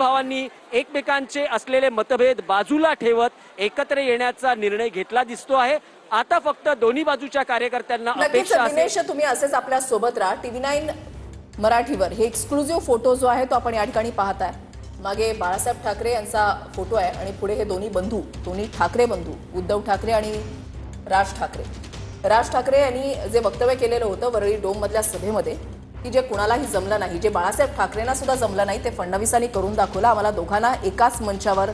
भावांनी एकमेकांचे असलेले मतभेद बाजूला ठेवत एकत्र येण्याचा निर्णय घेतला दिसतो आहे। आता फक्त दोन्ही बाजूच्या कार्यकर्त्यांना अपेक्षा आहे। दिनेश, तुम्ही असेच आपल्या सोबत राहा। TV9 मराठीवर हे एक्सक्लुझिव्ह फोटो जो आहे तो आपण या ठिकाणी पाहताय। मागे बाळासाहेब ठाकरे यांचा फोटो आहे आणि पुढे हे दोन्ही ठाकरे बंधू उद्धव ठाकरे आणि राज ठाकरे यांनी जे वक्तव्य केलेलं होतं वरळी डोम मधल्या सभेमध्ये की जे कुणालाही जमलं नाही, जे बाळासाहेब ठाकरेंना सुद्धा जमलं नाही, ते फडणवीसांनी करून दाखवलं। आम्हाला दोघांना एकाच मंचावर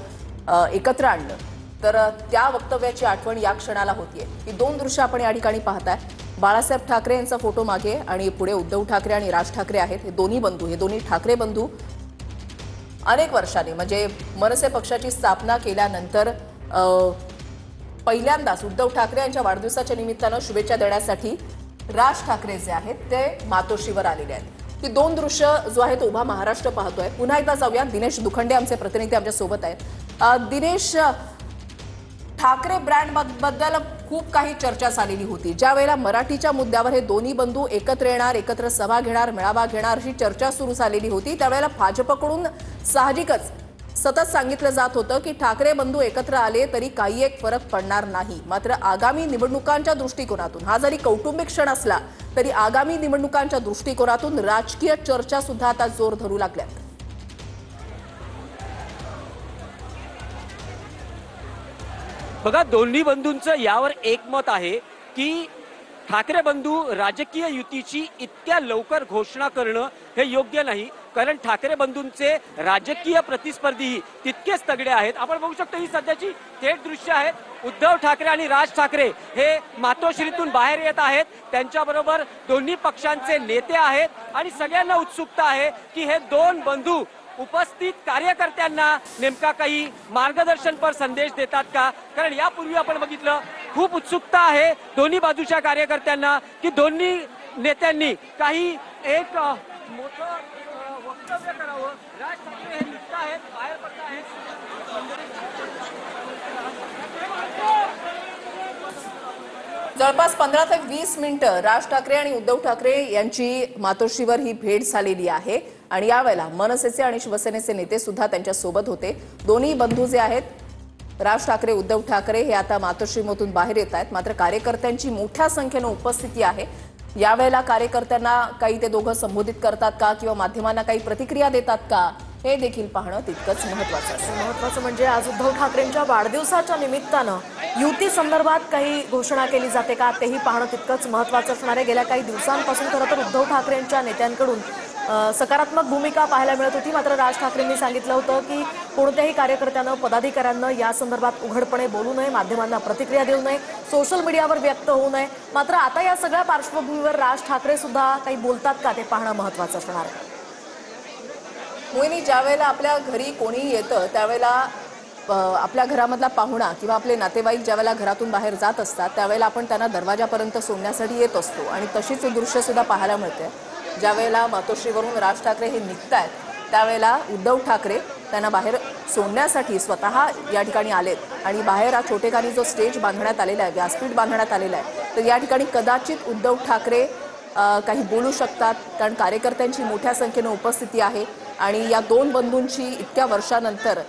एकत्र आणलं। तर त्या वक्तव्याची आठवण या क्षणाला होतीये। ही दोन दृश्य आपण या ठिकाणी पाहताय। बाळासाहेब ठाकरे यांचा फोटो मागे आणि पुढे उद्धव ठाकरे आणि राज ठाकरे आहेत। हे दोन्ही ठाकरे बंधू अनेक वर्षांनी म्हणजे मनसे पक्षाची स्थापना केल्यानंतर पहिल्यांदाच उद्धव ठाकरे यांच्या वाढदिवसाच्या निमित्तानं शुभेच्छा देण्यासाठी राज ठाकरे जे आहेत ते मातोश्रीवर आलेले आहेत। ही दोन दृश्य जो आहे तो उभा महाराष्ट्र पाहतोय। पुन्हा एकदा जाऊया, दिनेश दुखंडे आमचे प्रतिनिधी आमच्या सोबत आहेत। दिनेश, ठाकरे ब्रँड बद्दल खूप काही चर्चा झालेली होती। ज्या वेळेला मराठीच्या मुद्द्यावर हे दोन्ही बंधू एकत्र येणार, एकत्र सभा घेणार, मेळावा घेणार अशी चर्चा सुरू झालेली होती, त्यावेळेला भाजपकडून साहजिकच सतत सांगितलं जात होतं की ठाकरे बंधू एकत्र आले तरी काही एक फरक पडणार नाही। मात्र आगामी निवडणुकांच्या दृष्टिकोनातून हा जरी कौटुंबिक क्षण असला तरी आगामी निवडणुकांच्या दृष्टिकोनातून राजकीय चर्चा सुद्धा आता जोर धरू लागल्यात। बघा, दोन्ही बंधूंचं यावर एकमत आहे की ठाकरे बंधू राजकीय युतीची इतक्या लवकर घोषणा करणं हे योग्य नाही, कारण ठाकरे बंधूंचे राजकीय प्रतिस्पर्धीही तितकेच तगडे आहेत। आपण बघू शकतो ही सध्याची थेट दृश्य आहेत। उद्धव ठाकरे आणि राज ठाकरे हे मातोश्रीतून बाहेर येत आहेत। त्यांच्याबरोबर दोन्ही पक्षांचे नेते आहेत आणि सगळ्यांना उत्सुकता आहे की हे दोन बंधू उपस्थित कार्यकर्त्यांना नेमका काही मार्गदर्शनपर संदेश देतात का, कारण यापूर्वी आपण बघितलं खूप उत्सुकता आहे दोन्ही बाजूच्या कार्यकर्त्यांना की दोन्ही नेत्यांनी काही एक मोठं वक्तव्य करावं। राज ठाकरे हे निघत आहेत, बाहेर पडत आहेत। जवळपास 15 ते 20 मिनिटं राज ठाकरे आणि उद्धव ठाकरे यांची मातोश्रीवर ही भेट झालेली आहे आणि यावेळेला मनसेचे आणि शिवसेनेचे नेते सुद्धा त्यांच्या सोबत होते। दोन्ही बंधू जे आहेत राज ठाकरे उद्धव ठाकरे हे आता मातोश्रीमधून बाहेर येत आहेत। मात्र कार्यकर्त्यांची मोठ्या संख्येने उपस्थिती आहे। यावेळेला कार्यकर्त्यांना काही ते दोघं संबोधित करतात का किंवा माध्यमांना काही प्रतिक्रिया देतात का हे देखील पाहणं तितकंच महत्त्वाचं आहे। महत्त्वाचं म्हणजे आज उद्धव ठाकरेंच्या वाढदिवसाच्या निमित्तानं युती संदर्भात काही घोषणा केली जाते का तेही पाहणं तितकंच महत्त्वाचं असणार आहे। गेल्या काही दिवसांपासून खरं तर उद्धव ठाकरेंच्या नेत्यांकडून सकारात्मक भूमिका पाहायला मिळत होती। मात्र राज ठाकरेंनी सांगितलं होतं की कोणत्याही कार्यकर्त्यानं पदाधिकाऱ्यांना या संदर्भात उघडपणे बोलू नये, माध्यमांना प्रतिक्रिया देऊ नये, सोशल मीडियावर व्यक्त होऊ नये। मात्र आता या सगळ्या पार्श्वभूमीवर राज ठाकरे सुद्धा काही बोलतात का ते पाहणं महत्त्वाचं असणार आहे। मोहिनी, ज्या वेळेला आपल्या घरी कोणी येतं त्यावेळेला आपल्या घरामधला पाहुणा किंवा आपले नातेवाईक ज्या वेळेला घरातून बाहेर जात असतात त्यावेळेला आपण त्यांना दरवाजापर्यंत सोडण्यासाठी येत असतो आणि तशीच हे दृश्य सुद्धा पाहायला मिळते। ज्या वेळेला मातोश्रीवरून राज ठाकरे हे निघतायत त्यावेळेला उद्धव ठाकरे त्यांना बाहेर सोडण्यासाठी स्वतः या ठिकाणी आलेत आणि बाहेर हा छोटेखानी जो स्टेज बांधण्यात आलेला आहे, व्यासपीठ बांधण्यात आलेला आहे, तर या ठिकाणी कदाचित उद्धव ठाकरे काही बोलू शकतात, कारण कार्यकर्त्यांची मोठ्या संख्येने उपस्थिती आहे आणि या दोन बंधूंची इतक्या वर्षानंतर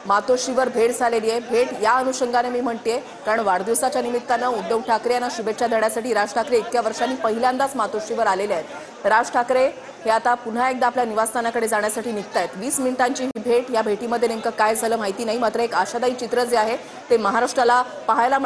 मातोश्रीवर भेट झालेली आहे। भेट या अनुषंगाने मी म्हणते कारण वाढदिवसाच्या निमित्तानं उद्धव ठाकरे यांना शुभेच्छा देण्यासाठी राज ठाकरे इतक्या वर्षांनी पहिल्यांदाच मातोश्रीवर आलेले आहेत। राज ठाकरे हे आता पुन्हा एकदा आपल्या निवासस्थानाकडे जाण्यासाठी निघतायत। 20 मिनिटांची ही भेट, या भेटीमध्ये नेमकं काय झालं माहिती नाही, मात्र एक आशादायी चित्र जे आहे ते महाराष्ट्राला पाहायला